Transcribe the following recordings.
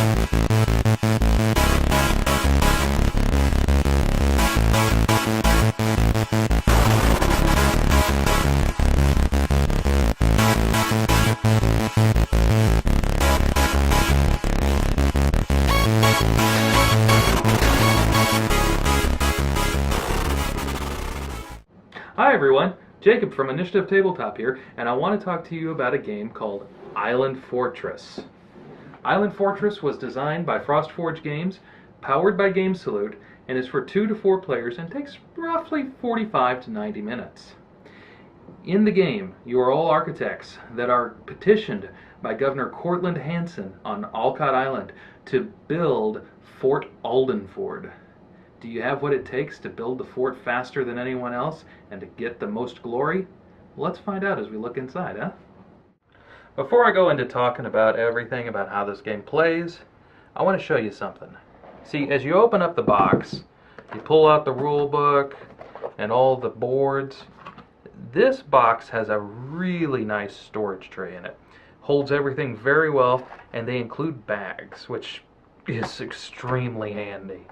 Hi everyone, Jacob from Initiative Tabletop here, and I want to talk to you about a game called Island Fortress. Island Fortress was designed by Frostforge Games, powered by Game Salute, and is for 2 to 4 players and takes roughly 45 to 90 minutes. In the game, you are all architects that are petitioned by Governor Cortland Hanson on Olcott Island to build Fort Aldenford. Do you have what it takes to build the fort faster than anyone else and to get the most glory? Well, let's find out as we look inside, huh? Before I go into talking about everything about how this game plays, I want to show you something. See, as you open up the box, you pull out the rule book and all the boards. This box has a really nice storage tray in it. Holds everything very well, and they include bags, which is extremely handy.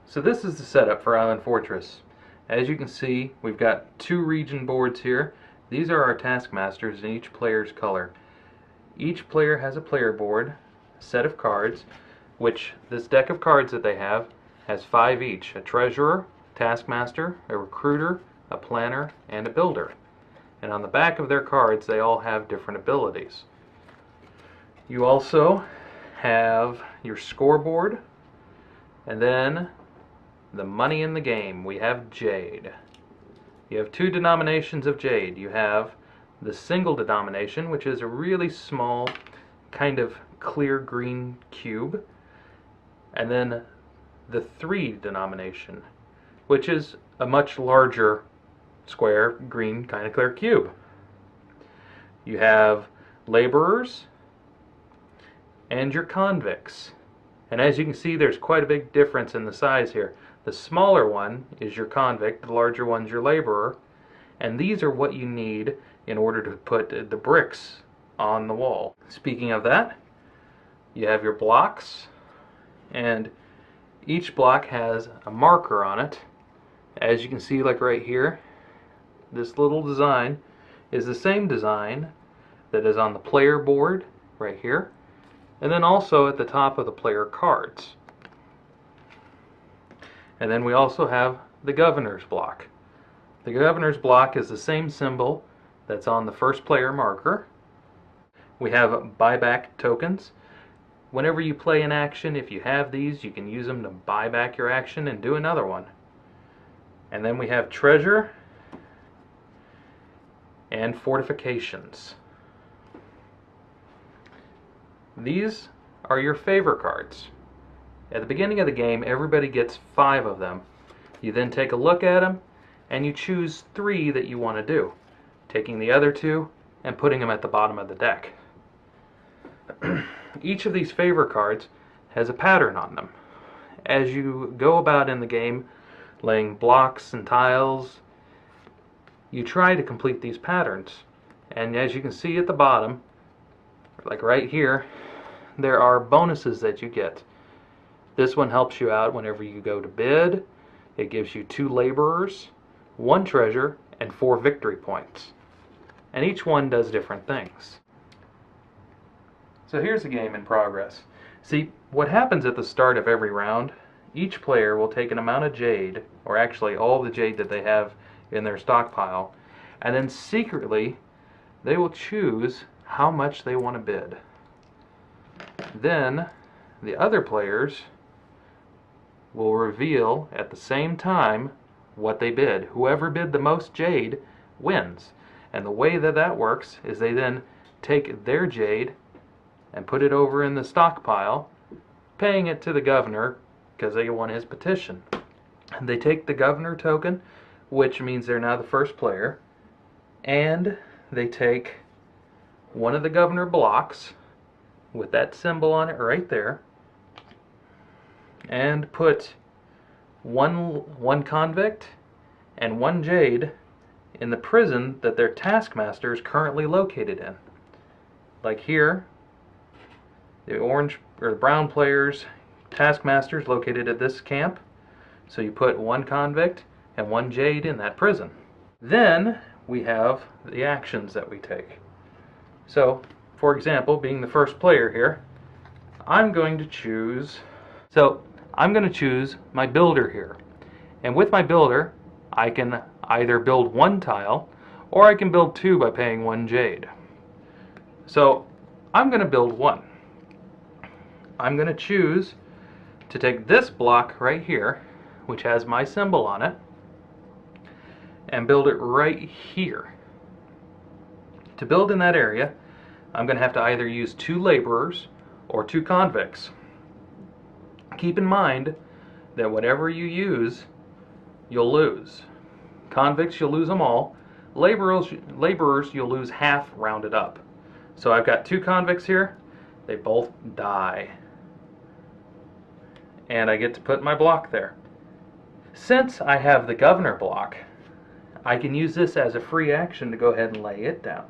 So this is the setup for Island Fortress. As you can see, we've got 2 region boards here. These are our taskmasters in each player's color. Each player has a player board, a set of cards, which this deck of cards that they have has 5 each. A treasurer, taskmaster, a recruiter, a planner, and a builder. And on the back of their cards they all have different abilities. You also have your scoreboard, and then the money in the game. We have jade. You have 2 denominations of jade. You have the single denomination, which is a really small kind of clear green cube, and then the 3 denomination, which is a much larger square green kind of clear cube. You have laborers and your convicts, and as you can see there's quite a big difference in the size here. The smaller one is your convict, the larger one's your laborer, and these are what you need in order to put the bricks on the wall. Speaking of that, you have your blocks, and each block has a marker on it. As you can see, like right here, this little design is the same design that is on the player board right here, and then also at the top of the player cards. And then we also have the governor's block. The governor's block is the same symbol that's on the first player marker. We have buyback tokens. Whenever you play an action, if you have these, you can use them to buy back your action and do another one. And then we have treasure and fortifications. These are your favor cards. At the beginning of the game, everybody gets 5 of them. You then take a look at them, and you choose 3 that you want to do, taking the other 2 and putting them at the bottom of the deck. Each of these favor cards has a pattern on them. As you go about in the game, laying blocks and tiles, you try to complete these patterns. And as you can see at the bottom, like right here, there are bonuses that you get. This one helps you out whenever you go to bid. It gives you 2 laborers, 1 treasure, and 4 victory points. And each one does different things. So here's the game in progress. See, what happens at the start of every round, each player will take an amount of jade, or actually all the jade that they have in their stockpile, and then secretly they will choose how much they want to bid. Then the other players will reveal at the same time what they bid. Whoever bid the most jade wins. And the way that that works is they then take their jade and put it over in the stockpile, paying it to the governor because they won his petition. And they take the governor token, which means they're now the first player, and they take one of the governor blocks with that symbol on it right there, and put one convict and 1 jade in the prison that their taskmaster is currently located in. Like here, The orange or the brown players' taskmaster is located at this camp. So you put one convict and one jade in that prison. Then we have the actions that we take. So, for example, being the first player here, I'm going to choose my builder here. And with my builder, I can either build one tile or I can build two by paying one jade. So I'm going to build one. I'm going to choose to take this block right here, which has my symbol on it, and build it right here. To build in that area, I'm going to have to either use two laborers or two convicts. Keep in mind that whatever you use, you'll lose. Convicts, you'll lose them all. Laborers, you'll lose half rounded up. So I've got two convicts here. They both die. And I get to put my block there. Since I have the governor block, I can use this as a free action to go ahead and lay it down.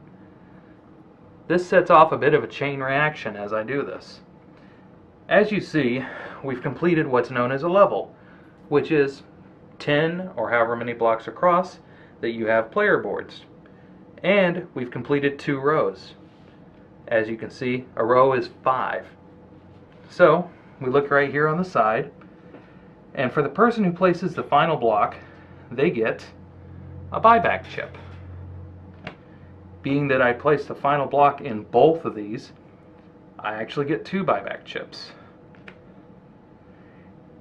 This sets off a bit of a chain reaction as I do this. As you see, we've completed what's known as a level, which is 10 or however many blocks across that you have player boards. And we've completed 2 rows. As you can see, a row is 5. So we look right here on the side, and for the person who places the final block, they get a buyback chip. Being that I placed the final block in both of these, I actually get 2 buyback chips.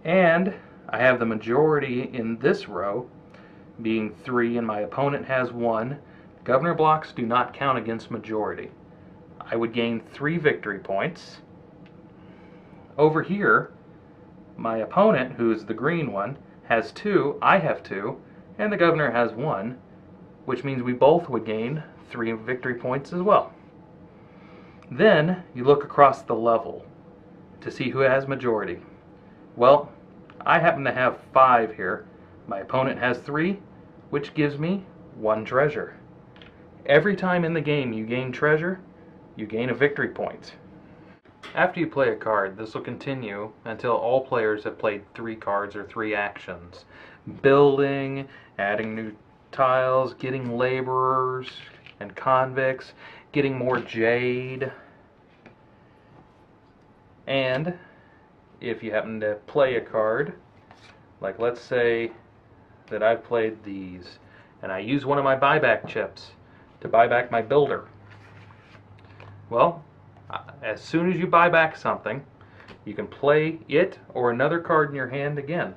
And I have the majority in this row, being 3 and my opponent has 1. Governor blocks do not count against majority. I would gain 3 victory points. Over here, my opponent, who is the green one, has 2, I have 2, and the governor has 1, which means we both would gain 3 victory points as well. Then you look across the level to see who has majority. Well, I happen to have 5 here. My opponent has 3, which gives me 1 treasure. Every time in the game you gain treasure, you gain a victory point. After you play a card, this will continue until all players have played 3 cards or 3 actions. Building, adding new tiles, getting laborers and convicts, getting more jade. And if you happen to play a card, like let's say that I've played these, and I use one of my buyback chips to buy back my builder. Well, as soon as you buy back something, you can play it or another card in your hand again.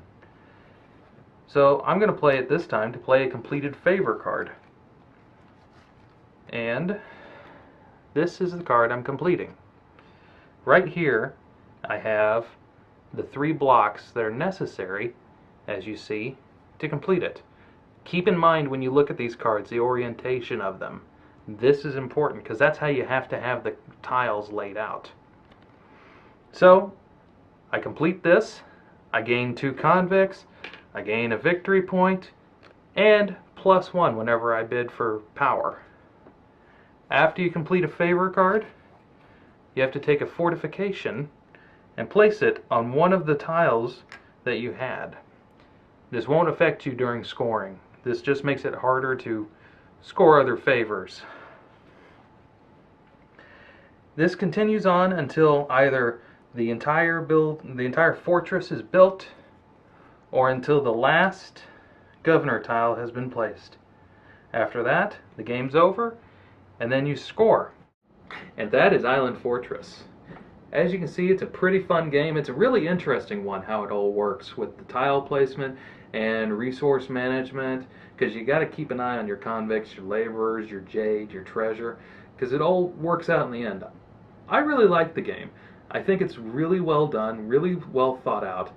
So I'm going to play it this time to play a completed favor card. And this is the card I'm completing. Right here I have the 3 blocks that are necessary, as you see, to complete it. Keep in mind when you look at these cards the orientation of them. This is important because that's how you have to have the tiles laid out. So I complete this, I gain 2 convicts, I gain a victory point, and +1 whenever I bid for power. After you complete a favor card, you have to take a fortification and place it on one of the tiles that you had. This won't affect you during scoring. This just makes it harder to score other favors. This continues on until either the entire fortress is built, or until the last governor tile has been placed. After that, the game's over, and then you score. And that is Island Fortress. As you can see, it's a pretty fun game. It's a really interesting one, how it all works with the tile placement and resource management, because you got to keep an eye on your convicts, your laborers, your jade, your treasure, because it all works out in the end. I really like the game. I think it's really well done, really well thought out,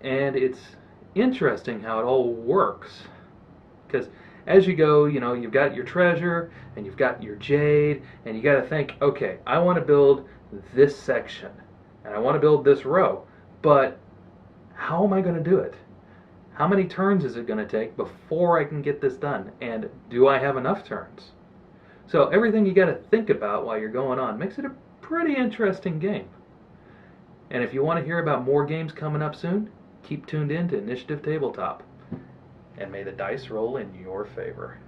and it's interesting how it all works, because as you go, you know, you've got your treasure and you've got your jade, and you got to think, okay, I want to build this section and I want to build this row, but how am I going to do it? How many turns is it going to take before I can get this done, and do I have enough turns? So everything you got to think about while you're going on makes it a pretty interesting game. And if you want to hear about more games coming up soon, keep tuned in to Initiative Tabletop. And may the dice roll in your favor.